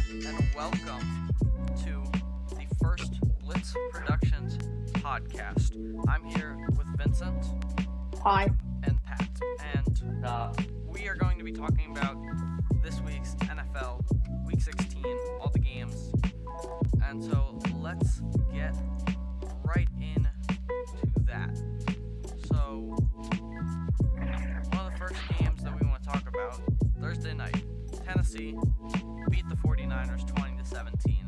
and welcome to the first Blitz Productions podcast. I'm here with Vincent. Hi. And Pat, and we are going to be talking about this week's NFL Week 16, all the games. And so let's get right into that. So, one of the first games that we want to talk about, Thursday night, Tennessee beat the 49ers 20-17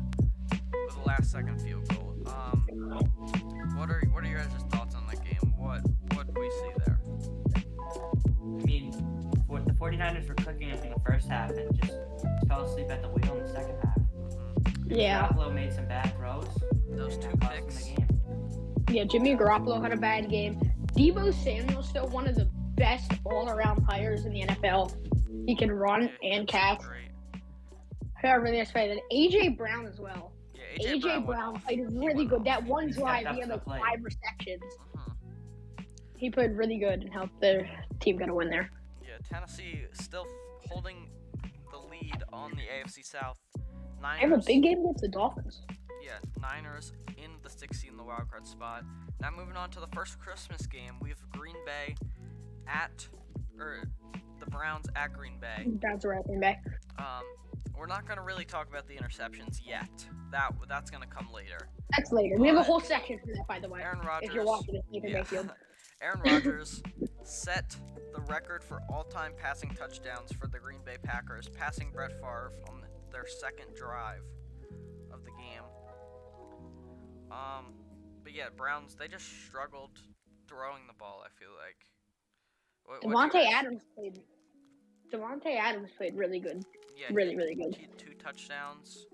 with a last-second field goal. What are your guys' thoughts on that game? What did we see there? I mean, the 49ers were cooking it in the first half and just fell asleep at the wheel in the second half. Mm-hmm. Yeah. Garoppolo made some bad throws. Those two picks. The game. Yeah, Jimmy Garoppolo had a bad game. Deebo Samuel's still one of the best all-around players in the NFL. He can run and catch. Yeah, really nice play. Then A.J. Brown as well. Yeah, A.J. Brown played really good. That one drive, he had like 5 receptions. Mm-hmm. He played really good and helped their team get a win there. Yeah, Tennessee still holding the lead on the AFC South. Niners. They have a big game against the Dolphins. Yeah, Niners in the 6th seed in the wildcard spot. Now moving on to the first Christmas game, we have Green Bay the Browns at Green Bay. Browns are at Green Bay. We're not going to really talk about the interceptions yet. That's going to come later. That's later. We have a whole section for that, by the way. Aaron Rodgers. If you're watching it, Baker Mayfield. Aaron Rodgers set the record for all-time passing touchdowns for the Green Bay Packers, passing Brett Favre on their second drive of the game. But yeah, Browns, they just struggled throwing the ball, I feel like. Devontae Adams played really good. Yeah, really good. He had 2 touchdowns.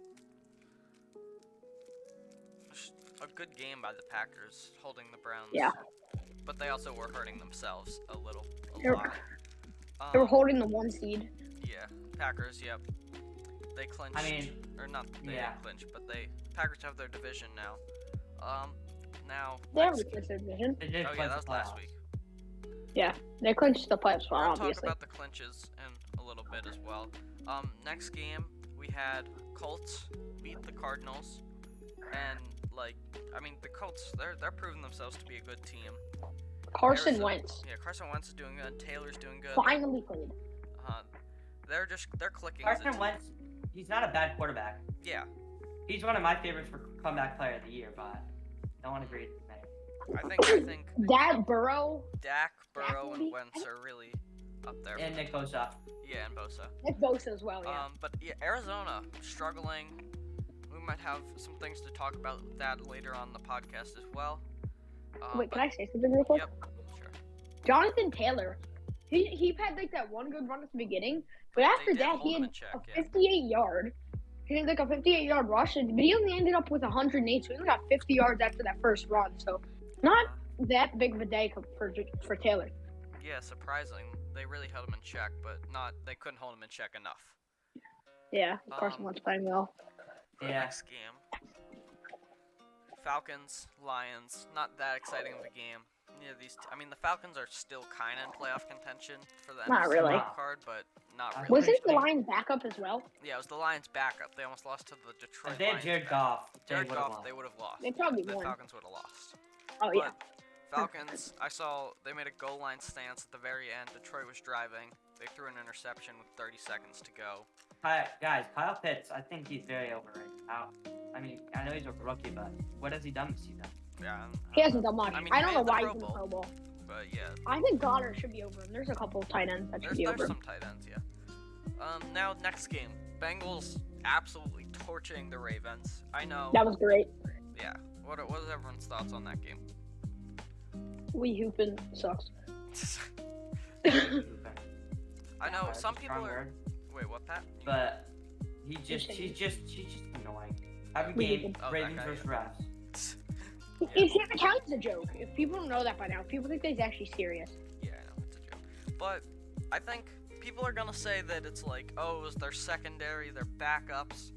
A good game by the Packers, holding the Browns. Yeah. But they also were hurting themselves a lot. They were holding the 1 seed. Yeah, Packers, yep. They clinched. Didn't clinch, but Packers have their division now. Now. They have their division. That was last week. Yeah, they clinched the playoff spot, obviously. We'll talk about the clinches in a little bit as well. Next game, we had Colts beat the Cardinals. And, the Colts, they're proving themselves to be a good team. Carson Wentz. Yeah, Carson Wentz is doing good. Taylor's doing good. Finally played. They're clicking. Carson Wentz, he's not a bad quarterback. Yeah. He's one of my favorites for comeback player of the year, but no one agrees with me. I think Dak, Burrow, and Wentz are really up there. And Nick Bosa. Yeah, and Bosa. Nick Bosa as well, yeah. But yeah, Arizona struggling. We might have some things to talk about that later on the podcast as well. Wait, can I say something real quick? Yep, sure. Jonathan Taylor, he had like that one good run at the beginning, but after that he had a 58-yard. He had like a 58-yard rush, but he only ended up with 108, so he only got 50 yards after that first run. So not that big of a day for Taylor. Yeah, surprising. They really held him in check, but they couldn't hold him in check enough. Yeah, Carson Wentz playing well. For the next game, Falcons, Lions, not that exciting of a game. Yeah, the Falcons are still kind of in playoff contention for the NFC card, but not really. Wasn't the Lions backup as well? Yeah, it was the Lions backup. They almost lost to the Detroit If they had Jared Goff, they would have lost. They probably won. The won. Falcons would have lost. Oh, yeah. Falcons, I saw they made a goal line stance at the very end. Detroit was driving. They threw an interception with 30 seconds to go. Kyle Pitts, I think he's very overrated. I know he's a rookie, but what has he done this season? Yeah, he hasn't done much. I don't know why he's in the Pro Bowl. But yeah. I think Goddard should be over him. There's a couple of tight ends that should be over him. There's some tight ends, yeah. Now, next game. Bengals absolutely torching the Ravens. I know. That was great. Yeah. What is everyone's thoughts on that game? We hooping sucks. I know some people are. Wait, what, Pat? But he's just annoying. Every game, Ravens versus refs. It counts as a joke. If people don't know that by now, people think that he's actually serious. Yeah, I know, it's a joke. But I think people are gonna say that it's like, oh, it was their secondary, their backups.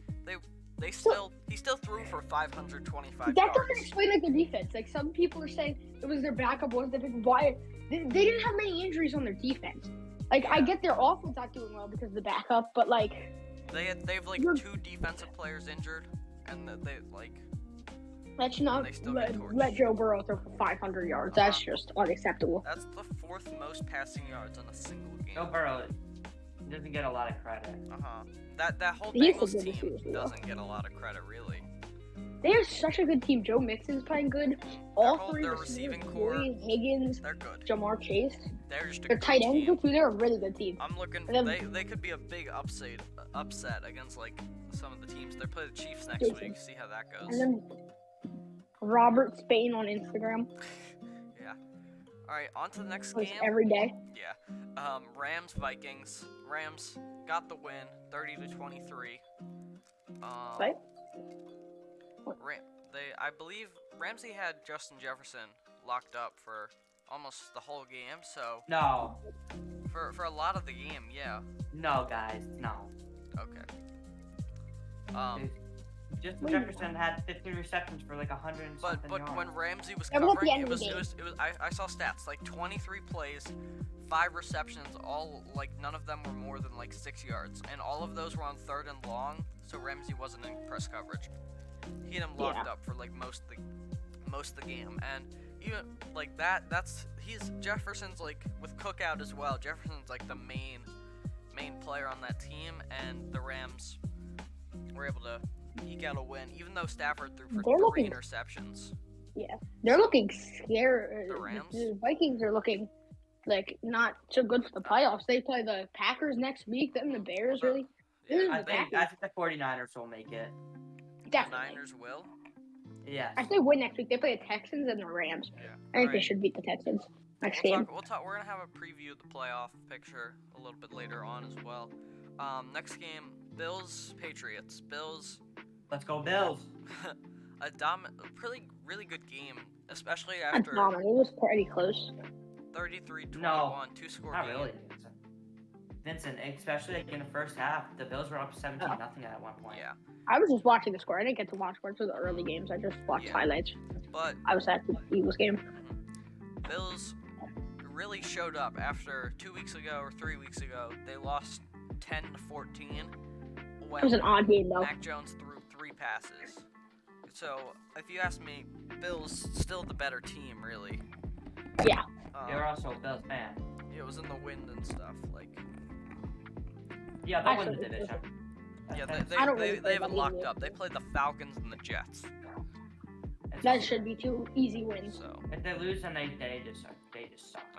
He still threw for 525 yards. That doesn't explain like their defense. Like some people are saying it was their backup, was the big why they didn't have many injuries on their defense. Like I get their offense not doing well because of the backup, but like They've like 2 defensive players injured, and they like. Let's not let Joe Burrow throw for 500 yards. That's just unacceptable. That's the 4th most passing yards in a single game. Joe Burrow doesn't get a lot of credit. That whole Bengals team doesn't get a lot of credit, really. They are such a good team. Joe Mixon's playing good. All three their receiving core, Higgins, they're good. Jamar Chase. They're just their tight ends too. They're a really good team. I'm looking. They could be a big upset against like some of the teams. They play the Chiefs next week. See how that goes. And then Robert Spain on Instagram. Yeah. All right, on to the next game. Every day. Yeah. Rams Vikings. Rams got the win, 30-23. Right. I believe Ramsey had Justin Jefferson locked up for almost the whole game. So. No. For a lot of the game, yeah. No, guys, no. Okay. Justin Jefferson had 15 receptions for like 100 and something But yards. when Ramsey was covering, I saw stats like 23 plays, 5 receptions, all like none of them were more than like 6 yards, and all of those were on 3rd and long. So Ramsey wasn't in press coverage. He had him locked up for like most of the game, and even like he's Jefferson's like with Cook out as well. Jefferson's like the main player on that team, and the Rams were able to eke out a win, even though Stafford threw for 3 interceptions. Yeah, they're looking scared. The Rams? The Vikings are looking like not so good for the playoffs. They play the Packers next week, then the Bears. Really, I think the 49ers will make it. Definitely. The Niners will. Yeah. I think win next week. They play the Texans and the Rams. Yeah. I think they should beat the Texans next game. We're gonna have a preview of the playoff picture a little bit later on as well. Next game, Bills Patriots. Bills. Let's go Bills. A really good game, especially after. It was pretty close. 33-21, No, 2-score not game. really. Vincent, especially like in the first half, the Bills were up 17-0 at one point. Yeah. I was just watching the score. I didn't get to watch much of the early games. I just watched highlights. But I was at the Eagles game. Bills really showed up after 2 weeks ago or 3 weeks ago. They lost 10-14. It was an odd game though. Mac Jones threw 3 passes. So if you ask me, Bills still the better team, really. Yeah. You're also a Bills fan. It was in the wind and stuff, like. Yeah, they'll win the division. Yeah, they haven't locked up. They played the Falcons and the Jets. That should be 2 easy wins. So if they lose, then they just suck.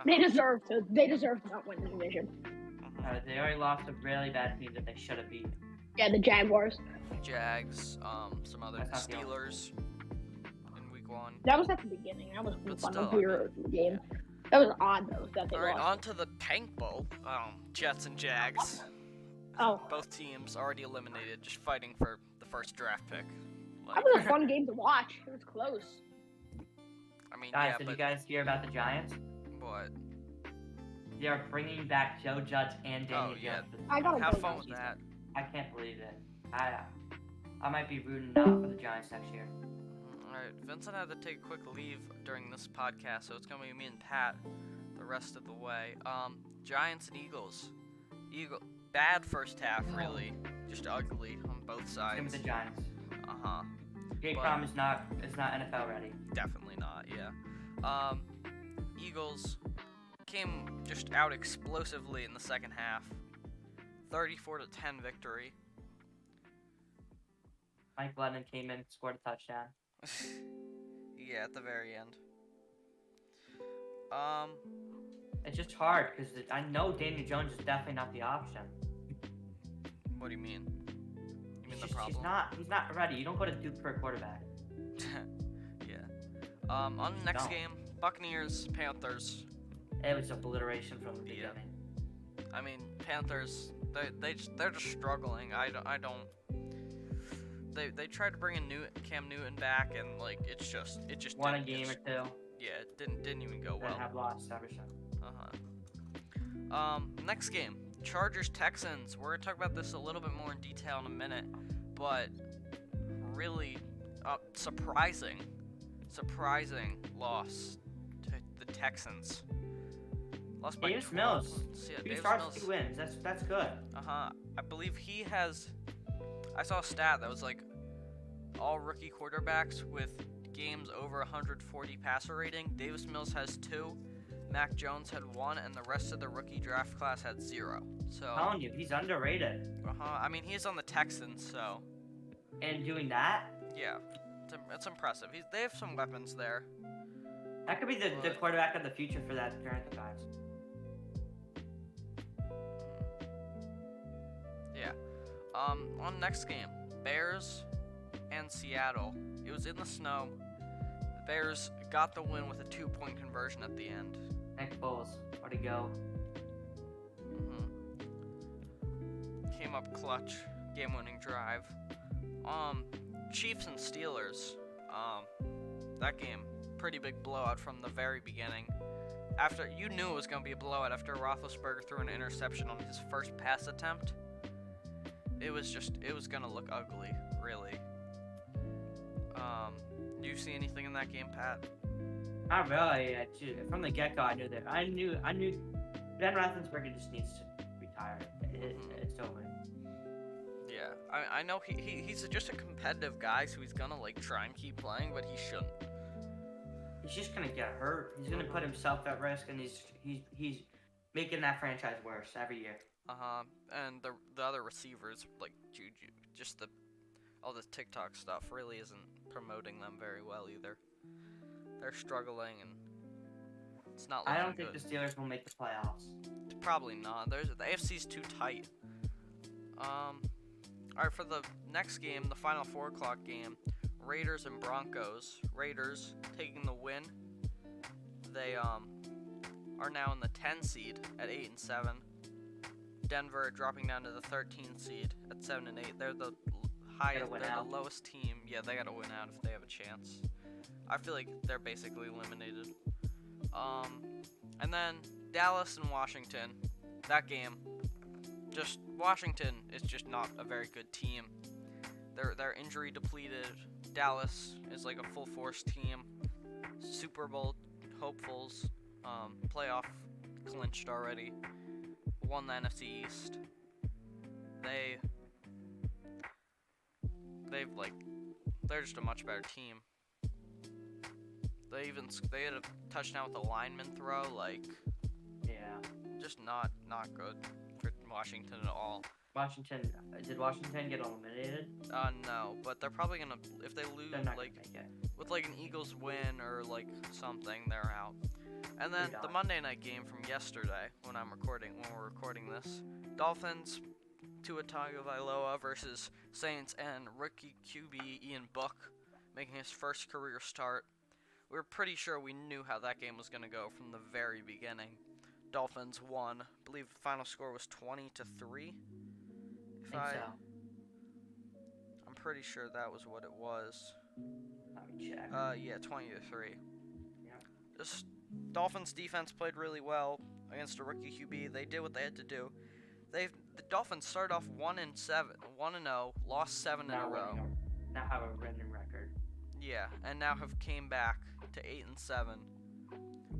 They deserve to. They deserve to not win the division. They already lost a really bad team that they should have beat. Yeah, the Jaguars. Jags, some other Steelers in week 1. That was at the beginning. That was a weird game. Yeah. That was odd though that they lost. All right, lost. on to the Tank Bowl. Jets and Jags. Oh. Both teams already eliminated, just fighting for the first draft pick. That was a fun game to watch. It was close. I mean, guys, did you guys hear about the Giants? What? They are bringing back Joe Judge and Daniel Jones. I gotta have fun with that. I can't believe it. I might be rooting out for the Giants next year. Alright, Vincent had to take a quick leave during this podcast, so it's gonna be me and Pat the rest of the way. Giants and Eagles. Bad first half, really. Just ugly on both sides. Same with the Giants. Jake Fromm is not NFL ready. Definitely not, yeah. Eagles came just out explosively in the second half. 34-10 victory. Mike Glennon came in, scored a touchdown. Yeah, at the very end. It's just hard because I know Daniel Jones is definitely not the option. What do you mean? You mean the problem? He's not ready. You don't go to Duke for a quarterback. Yeah. On the next game, Buccaneers, Panthers. It was obliteration from the beginning. I mean, Panthers, they're just struggling. I don't. They tried to bring in Cam Newton back, and like it just won a game or two. Yeah, it didn't even go well. They have lost everything. Next game, Chargers Texans. We're gonna talk about this a little bit more in detail in a minute, but really surprising loss to the Texans. Lost by Davis Mills. Yeah, He starts 2 wins. That's good. I believe he has. I saw a stat that was like all rookie quarterbacks with games over 140 passer rating. Davis Mills has 2, Mac Jones had 1, and the rest of the rookie draft class had 0. So. I'm telling you, he's underrated. I mean, he's on the Texans, so. And doing that? Yeah, it's impressive. They have some weapons there. That could be the quarterback of the future for that current guys. Yeah. On next game, Bears and Seattle. It was in the snow. The Bears got the win with a 2-point conversion at the end. Nick Foles, where'd he go? Came up clutch, game-winning drive. Chiefs and Steelers. That game, pretty big blowout from the very beginning. After you knew it was gonna be a blowout after Roethlisberger threw an interception on his first pass attempt. It was gonna look ugly, really. Do you see anything in that game, Pat? Not really. From the get-go, I knew Ben Roethlisberger just needs to retire. It's over. Yeah, I know he's just a competitive guy, so he's gonna like try and keep playing, but he shouldn't. He's just gonna get hurt. He's gonna put himself at risk, and he's making that franchise worse every year. And the other receivers like Juju, just all this TikTok stuff really isn't promoting them very well either. They're struggling, and it's not looking I don't think good. the Steelers will make the playoffs. Probably not. The AFC's too tight. Alright, for the next game, the final 4 o'clock game, Raiders and Broncos. Raiders taking the win. They are now in the 10 seed at 8-7. Denver dropping down to the 13 seed at 7-8. They're the highest, they're the lowest team. Yeah, they gotta win out if they have a chance. I feel like they're basically eliminated. And then Dallas and Washington. That game, just Washington is just not a very good team. They're injury depleted. Dallas is like a full force team. Super Bowl hopefuls. Playoff clinched already. Won the NFC East. They're just a much better team. They had a touchdown with a lineman throw, just not good for Washington at all. Did Washington get eliminated? No, but they're probably gonna, if they lose, with an Eagles win or something, they're out. And then the Monday night game from yesterday, when we're recording this, Dolphins, Tua Tagovailoa versus Saints and rookie QB Ian Book making his first career start. We were pretty sure we knew how that game was going to go from the very beginning. Dolphins won. I believe the final score was 20-3. I'm pretty sure that was what it was. Let me check. Yeah, 20-3. Yeah. Just Dolphins defense played really well against a rookie QB. They did what they had to do. The Dolphins started off 1-0, lost 7 in a row. Now have a winning record. Yeah, and now have came back to 8-7.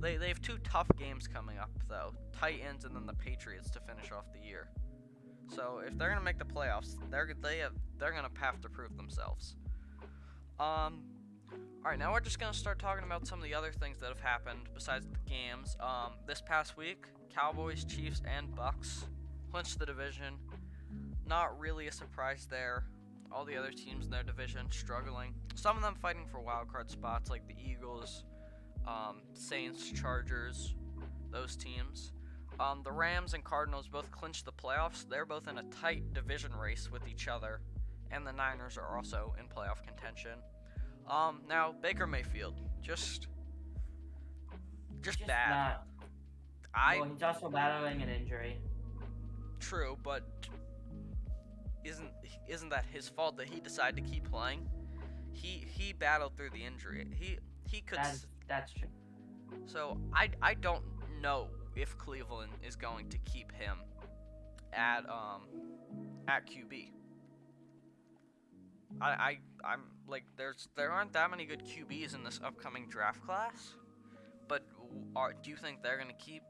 They have 2 tough games coming up though, Titans and then the Patriots to finish off the year. So if they're gonna make the playoffs, they're gonna have to prove themselves. All right, now we're just gonna start talking about some of the other things that have happened besides the games. This past week, Cowboys, Chiefs, and Bucks clinched the division. Not really a surprise there. All the other teams in their division struggling. Some of them fighting for wildcard spots, like the Eagles, Saints, Chargers, those teams. The Rams and Cardinals both clinched the playoffs. They're both in a tight division race with each other, and the Niners are also in playoff contention. Now Baker Mayfield, just bad. Well, he's also battling an injury. True, but isn't that his fault that he decided to keep playing? He battled through the injury. He could. That's true. So I don't know if Cleveland is going to keep him at QB. I'm like there aren't that many good QBs in this upcoming draft class, but do you think they're gonna keep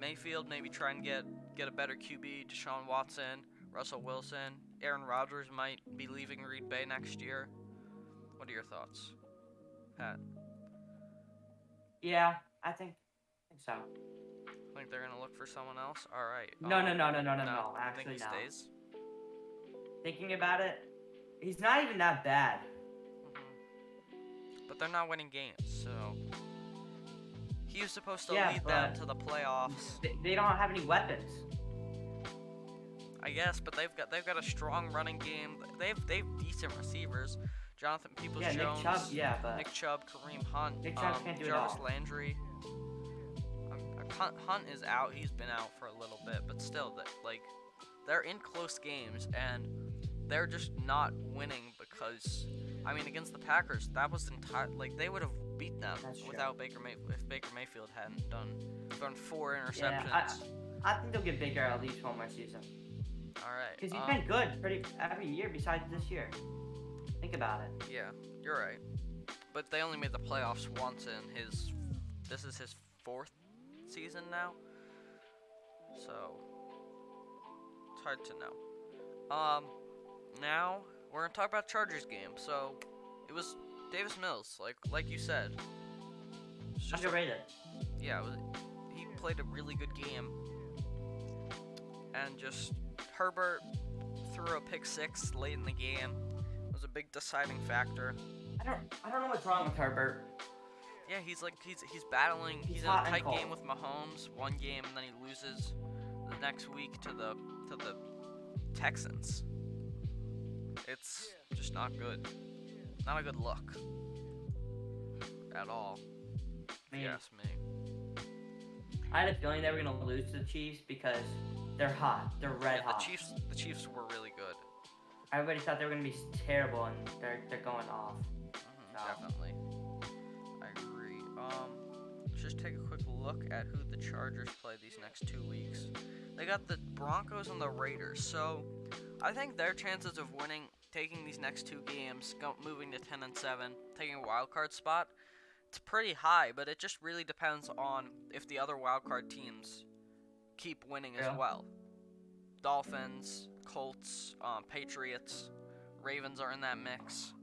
Mayfield? Maybe try and get a better QB, Deshaun Watson, Russell Wilson, Aaron Rodgers might be leaving Green Bay next year. What are your thoughts, Pat? Yeah, I think so. Think they're gonna look for someone else? All right. No. I think Actually, he no. stays. Thinking about it, he's not even that bad. But they're not winning games, so he was supposed to Yeah, lead them to the playoffs. They don't have any weapons. I guess, but they've got a strong running game. They've decent receivers. Jonathan Peoples-Jones, Nick Chubb, but Nick Chubb, Kareem Hunt, Nick Chubb can't do Jarvis it all. Landry. Hunt is out. He's been out for a little bit, but still, they're in close games and they're just not winning because, I mean, against the Packers, that was they would have beat them without Baker Mayfield if Baker Mayfield hadn't thrown 4 interceptions. Yeah, I think they'll give Baker at least one more season. All right. Because he's been good pretty every year besides this year. Think about it. Yeah, you're right. But they only made the playoffs once in this is his 4th season now. So it's hard to know. Now we're gonna talk about Chargers game. So it was Davis Mills, like you said. Underrated. He played a really good game. And just Herbert threw a pick 6 late in the game. It was a big deciding factor. I don't know what's wrong with Herbert. Yeah, he's battling. He's in a tight game with Mahomes one game, and then he loses the next week to the Texans. It's just not good. Not a good look at all. If you ask me. I had a feeling they were gonna lose to the Chiefs because they're hot. They're red hot. The Chiefs were really good. Everybody thought they were gonna be terrible, and they're going off. Definitely. I agree. Just take a quick look at who the Chargers play these next 2 weeks. They got the Broncos and the Raiders, so I think their chances of winning, taking these next 2 games, moving to 10-7, taking a wild card spot, it's pretty high. But it just really depends on if the other wild card teams keep winning as well. Dolphins, Colts, Patriots, Ravens are in that mix.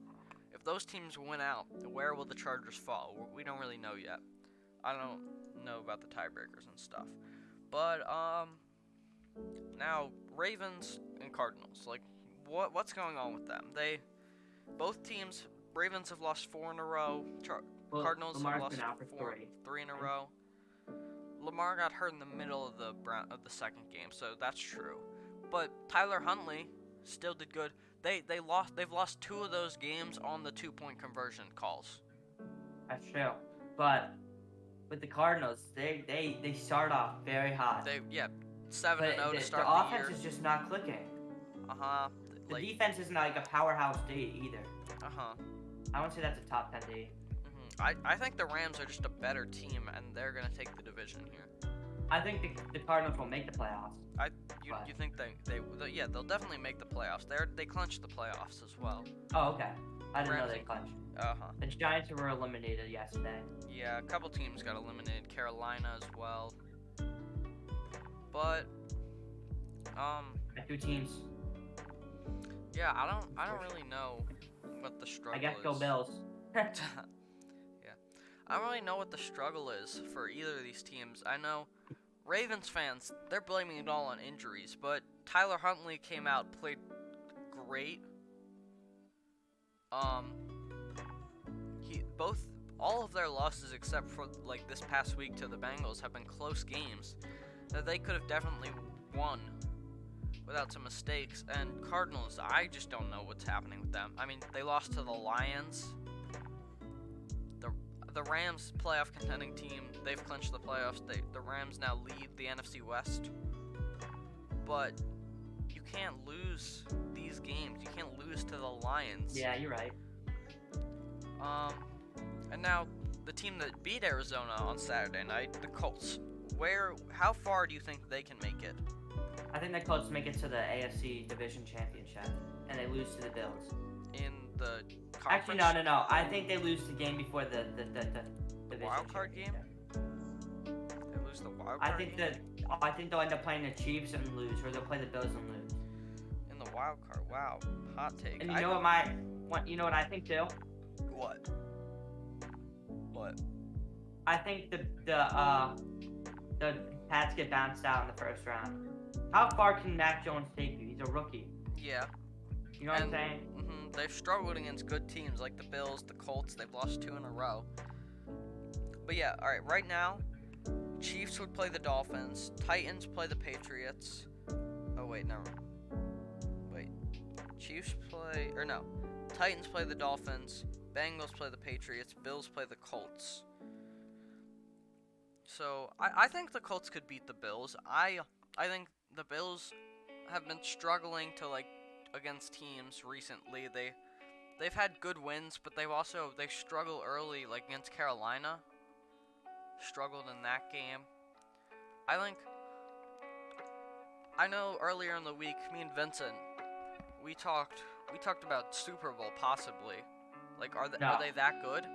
If those teams win out, where will the Chargers fall? We don't really know yet. I don't know about the tiebreakers and stuff. But now Ravens and Cardinals, what's going on with them? Both teams, Ravens have lost 4 in a row. Cardinals have lost 3 in a row. Lamar got hurt in the middle of the second game, so that's true. But Tyler Huntley still did good. They've lost 2 of those games on the 2-point conversion calls. That's true. But with the Cardinals, they start off very hot. 7-0 to start the year. The offense is just not clicking. The defense isn't like a powerhouse D either. I wouldn't say that's a top 10 D. I think the Rams are just a better team, and they're gonna take the division here. I think the Cardinals will make the playoffs. You think they'll definitely make the playoffs. They clinched the playoffs as well. Oh, okay. I didn't know they clinched. The Giants were eliminated yesterday. Yeah, a couple teams got eliminated. Carolina as well. But 2 teams. Yeah, I don't really know what the struggle is. I guess go Bills. I don't really know what the struggle is for either of these teams. I know Ravens fans, they're blaming it all on injuries, but Tyler Huntley came out, played great. All of their losses except for this past week to the Bengals have been close games that they could have definitely won without some mistakes. And Cardinals, I just don't know what's happening with them. I mean, they lost to the Lions. The Rams, playoff contending team, they've clinched the playoffs. The Rams now lead the NFC West. But you can't lose these games. You can't lose to the Lions. Yeah, you're right. And now the team that beat Arizona on Saturday night, the Colts. How far do you think they can make it? I think the Colts make it to the AFC Division Championship, and they lose to the Bills. In the conference? Actually, no. I think they lose the game before the wild card game. They lose the wild card game? I think they'll end up playing the Chiefs and lose, or they'll play the Bills and lose. the wild card. Wow, hot take. And you know what I think too? What? I think the Pats get bounced out in the first round. How far can Mac Jones take you? He's a rookie. Yeah. You know what I'm saying? They've struggled against good teams like the Bills, the Colts. They've lost 2 in a row. But yeah, all right. Right now, Chiefs would play the Dolphins. Titans play the Patriots. Oh wait, no. Wait. Titans play the Dolphins. Bengals play the Patriots. Bills play the Colts. So I think the Colts could beat the Bills. I think the Bills have been struggling to against teams recently. They've had good wins, but they struggle early against Carolina. Struggled in that game. I know earlier in the week, me and Vincent, we talked about Super Bowl possibly. Are they that good?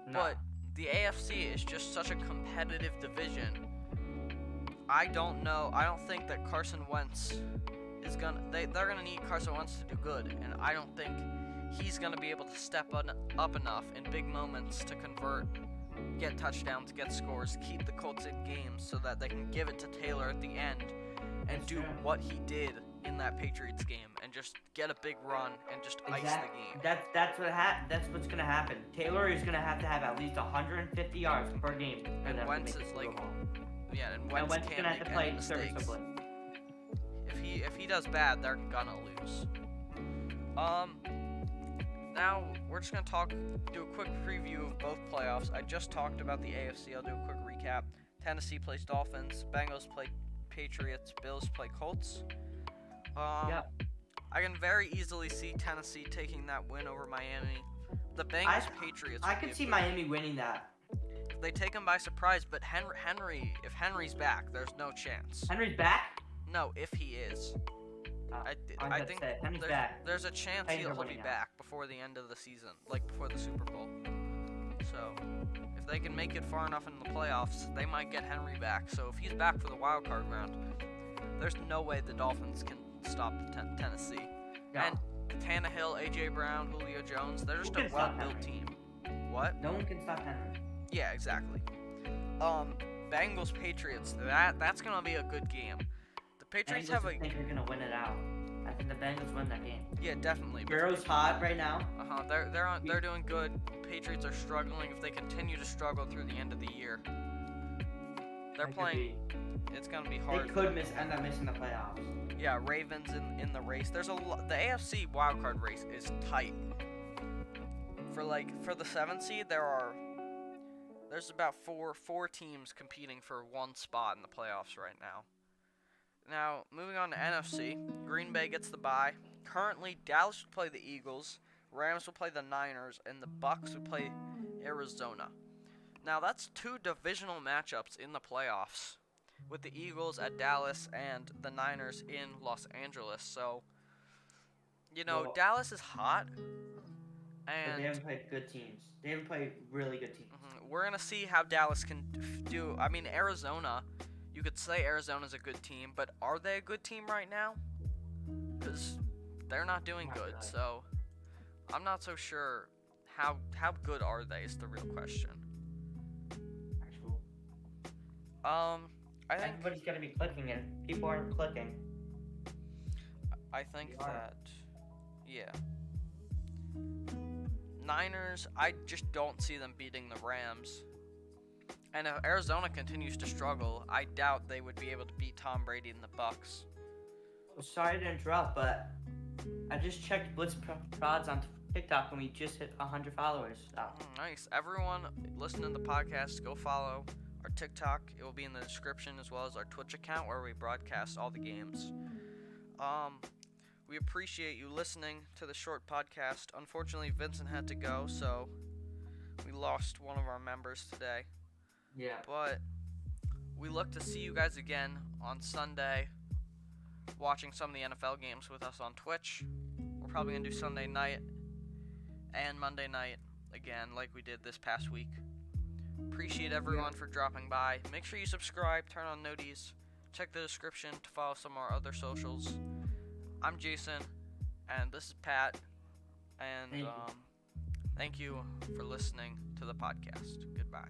No. But the AFC is just such a competitive division. I don't know. I don't think that Carson Wentz is they're gonna need Carson Wentz to do good, and I don't think he's gonna be able to step up enough in big moments to convert, get touchdowns, get scores, keep the Colts in games so that they can give it to Taylor at the end and do what he did in that Patriots game and just get a big run and just ice the game. That's what's gonna happen. Taylor is gonna have to have at least 150 yards per game. And Wentz is and Wentz gonna have to play serviceably. If he does bad, they're gonna lose. Now we're just gonna do a quick preview of both playoffs. I just talked about the AFC. I'll do a quick recap. Tennessee plays Dolphins. Bengals play Patriots. Bills play Colts. I can very easily see Tennessee taking that win over Miami. The Bengals Patriots. I could see Miami winning that. If they take him by surprise, but if Henry's back, there's no chance. Henry's back? No, if he is. I think there's a chance he'll be back before the end of the season, before the Super Bowl. So, if they can make it far enough in the playoffs, they might get Henry back. So, if he's back for the wild card round, there's no way the Dolphins can stop Tennessee. No. And Tannehill, A.J. Brown, Julio Jones, they're just a well-built team. What? No one can stop Henry. Yeah, exactly. Bengals Patriots. That's gonna be a good game. The Patriots I think they're gonna win it out. I think the Bengals win that game. Yeah, definitely. Burrow's hot right now. They're doing good. Patriots are struggling. If they continue to struggle through the end of the year, they're playing. It's gonna be hard. They could end up missing the playoffs. Yeah, Ravens in the race. The AFC wildcard race is tight. For the 7th seed, there's about four teams competing for one spot in the playoffs right now. Now, moving on to NFC, Green Bay gets the bye. Currently, Dallas will play the Eagles, Rams will play the Niners, and the Bucs will play Arizona. Now, that's 2 divisional matchups in the playoffs, with the Eagles at Dallas and the Niners in Los Angeles. So, Dallas is hot. And but they haven't played good teams. They haven't played really good teams. We're going to see how Dallas can do. I mean, Arizona, you could say Arizona's a good team, but are they a good team right now? Because they're not doing good. So, I'm not so sure how good are they is the real question. Actual. I think everybody's got to be clicking and people aren't clicking. I think that, yeah. Niners, I just don't see them beating the Rams. And if Arizona continues to struggle, I doubt they would be able to beat Tom Brady and the Bucs. Sorry to interrupt, but I just checked Blitz prods on TikTok and we just hit 100 followers. Nice. Everyone listening to the podcast, go follow our TikTok. It will be in the description, as well as our Twitch account where we broadcast all the games. We appreciate you listening to the short podcast. Unfortunately, Vincent had to go, so we lost one of our members today. Yeah. But we look to see you guys again on Sunday, watching some of the NFL games with us on Twitch. We're probably going to do Sunday night and Monday night again, like we did this past week. Appreciate everyone for dropping by. Make sure you subscribe, turn on noties, check the description to follow some of our other socials. I'm Jason, and this is Pat, and thank you for listening to the podcast. Goodbye.